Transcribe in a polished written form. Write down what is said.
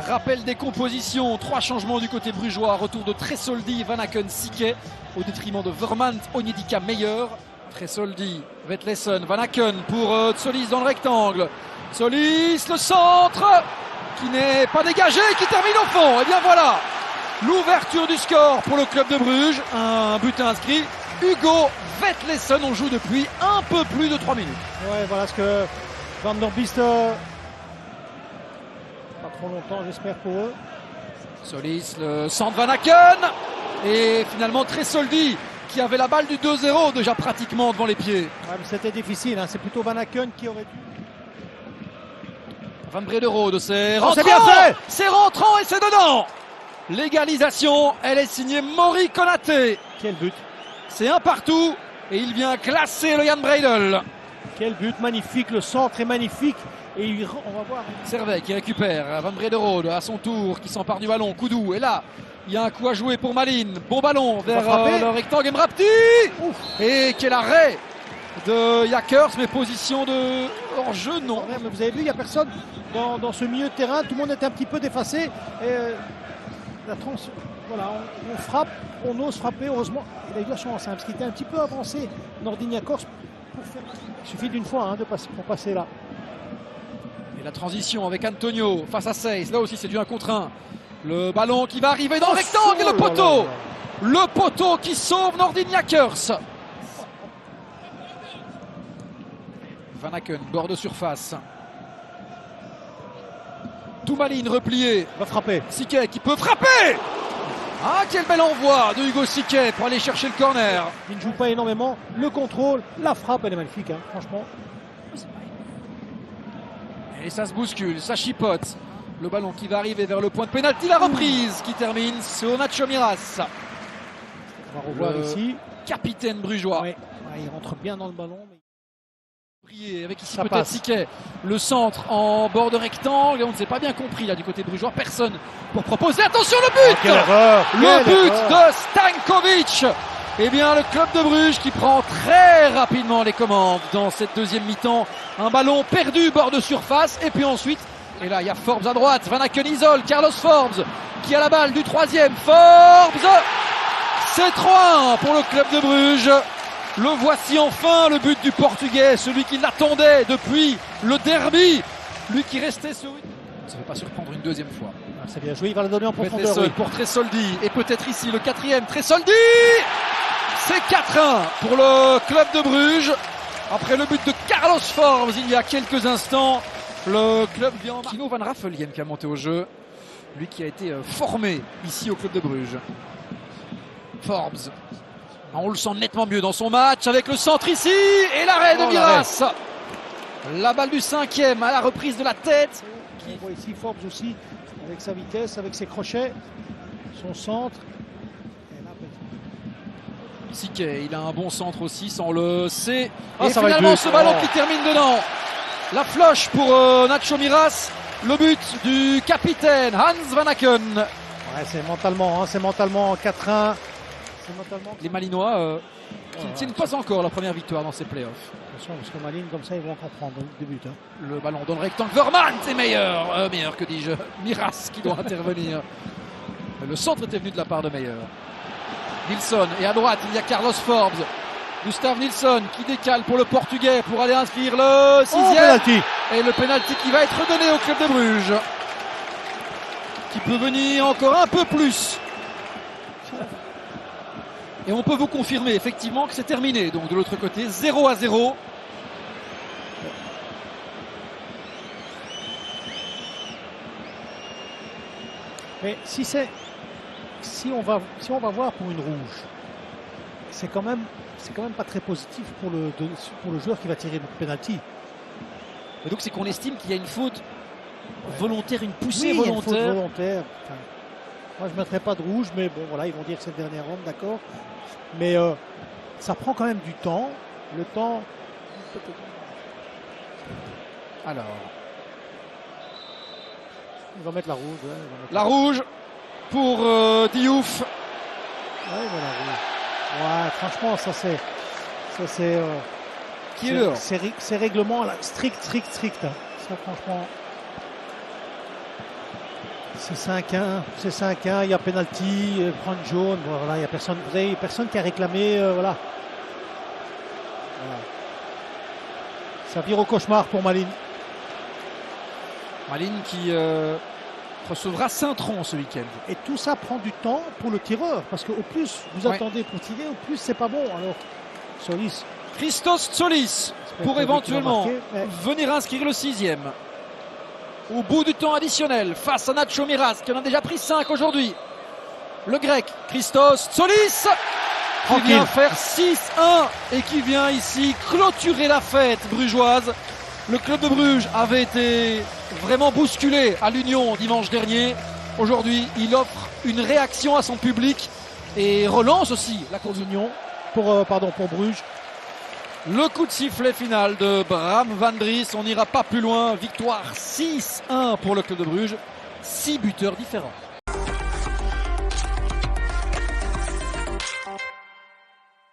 Rappel des compositions, 3 changements du côté brugeois. Retour de Tresoldi, Van Aken, Siquet au détriment de Vermand, Onyedika, Meyer. Tresoldi, Vetlesen, Van Aken pour Solis dans le rectangle. Solis, le centre qui n'est pas dégagé, qui termine au fond. Et bien voilà, l'ouverture du score pour le club de Bruges. Un but inscrit. Hugo Vetlesen, on joue depuis un peu plus de 3 minutes. Ouais, voilà ce que Van der Biest, pas trop longtemps j'espère pour eux. Solis, le centre Van Aken. Et finalement Tresoldi qui avait la balle du 2-0 déjà pratiquement devant les pieds. Ouais, c'était difficile, hein. C'est plutôt Van Aken qui aurait dû. Van Brederode, c'est Oh, c'est rentrant, bien fait. c'est rentrant et c'est dedans. L'égalisation, elle est signée Maury Konaté. Quel but. C'est un partout et il vient classer le Jan Breidel. Quel but magnifique, le centre est magnifique. Et on va voir. Servet qui récupère, Van Brederode à son tour, qui s'empare du ballon, Koudou. Et là, il y a un coup à jouer pour Malines. Bon ballon vers le rectangle Mrapti. Et quel arrêt de Jakers, mais position de hors-jeu, non. Mais vous avez vu, il n'y a personne dans ce milieu de terrain. Tout le monde est un petit peu défacé. Et voilà, on frappe, on ose frapper. Heureusement, il a eu de la chance, hein, parce qu'il était un petit peu avancé, Nordin Jakers. Il suffit d'une fois pour passer là. Et la transition avec Antonio face à Seyss. Là aussi, c'est du 1 contre 1. Le ballon qui va arriver dans le rectangle et le poteau. Le poteau qui sauve Nordin Jakers. Van Aken, bord de surface. Toumaline replié. Va frapper. Siquet qui peut frapper. Ah, quel bel envoi de Hugo Siquet pour aller chercher le corner. Il ne joue pas énormément. Le contrôle, la frappe, elle est magnifique, hein, franchement. Et ça se bouscule, ça chipote. Le ballon qui va arriver vers le point de pénalty. La reprise qui termine sur Nacho Miras. On va revoir ici. Capitaine brugeois. Ouais, il rentre bien dans le ballon. Mais... Avec ici peut-être Siquet. Le centre en bord de rectangle. Et on ne s'est pas bien compris là du côté brugeois. Personne pour proposer. Attention le but. Quelle erreur, le but de Stankovic. Eh bien le club de Bruges qui prend très rapidement les commandes dans cette deuxième mi-temps. Un ballon perdu bord de surface. Et puis ensuite, et là il y a Forbes à droite. Van Aken isole Carlos Forbes qui a la balle du troisième. Forbes. C'est 3-1 pour le club de Bruges. Le voici enfin, le but du Portugais, celui qui l'attendait depuis le derby. Lui qui restait sur une... Ça ne va pas surprendre une deuxième fois. Ah, c'est bien joué, il va le donner en profondeur. Oui. Pour Tresoldi. Et peut-être ici le 4e. Tresoldi. C'est 4-1 pour le club de Bruges. Après le but de Carlos Forbes il y a quelques instants. Le club vient... Kino Van Raffelien qui a monté au jeu. Lui qui a été formé ici au club de Bruges. Forbes. On le sent nettement mieux dans son match avec le centre ici et l'arrêt de Miras. La balle du 5e à la reprise de la tête. On voit ici Forbes aussi avec sa vitesse, avec ses crochets, son centre. Siquet, il a un bon centre aussi, sans le sait. Et et finalement ce ballon qui termine dedans. La floche pour Nacho Miras. Le but du capitaine Hans Van Aken. Ouais, c'est mentalement 4-1. Les Malinois qui ne tiennent pas encore la première victoire dans ces playoffs. Attention, parce que Malines, comme ça, ils vont encore prendre des buts. Hein. Le ballon dans le rectangle. Vermand est meilleur. Meilleur que dis-je. Miras qui doit intervenir. Le centre était venu de la part de Meyer. Nilsson. Et à droite, il y a Carlos Forbes. Gustav Nilsson qui décale pour le Portugais pour aller inscrire le 6e. Et le pénalty qui va être donné au club de Bruges. Qui peut venir encore un peu plus. Et on peut vous confirmer effectivement que c'est terminé. Donc de l'autre côté, 0-0. Mais si on va voir pour une rouge, c'est quand même pas très positif pour le joueur qui va tirer le penalty. Et donc c'est qu'on estime qu'il y a une faute volontaire, une poussée volontaire. volontaire. Une faute volontaire. Enfin, moi je ne mettrais pas de rouge, mais bon voilà, ils vont dire que c'est le dernier round, d'accord. Mais ça prend quand même du temps. Le temps. Alors. Il va mettre la rouge. Ouais, la rouge pour Diouf. Ouais, voilà, ouais, franchement, ça c'est. Qui est l'heure. Ces règlements là, strict. Hein. Ça franchement. C'est 5-1, il y a penalty, prendre jaune, voilà, il y a personne, vous avez personne qui a réclamé, voilà. Ça vire au cauchemar pour Malines. Malines qui recevra Saint-Tron ce week-end. Et tout ça prend du temps pour le tireur, parce qu'au plus vous attendez pour tirer, au plus c'est pas bon. Alors, Solis. Christos Solis pour éventuellement venir inscrire le 6e. Au bout du temps additionnel, face à Nacho Miraz, qui en a déjà pris 5 aujourd'hui. Le grec, Christos Solis, qui vient faire 6-1 et qui vient ici clôturer la fête brugeoise. Le club de Bruges avait été vraiment bousculé à l'Union dimanche dernier. Aujourd'hui, il offre une réaction à son public et relance aussi la course d'Union pour Bruges. Le coup de sifflet final de Bram van Dries, on n'ira pas plus loin. Victoire 6-1 pour le club de Bruges, 6 buteurs différents.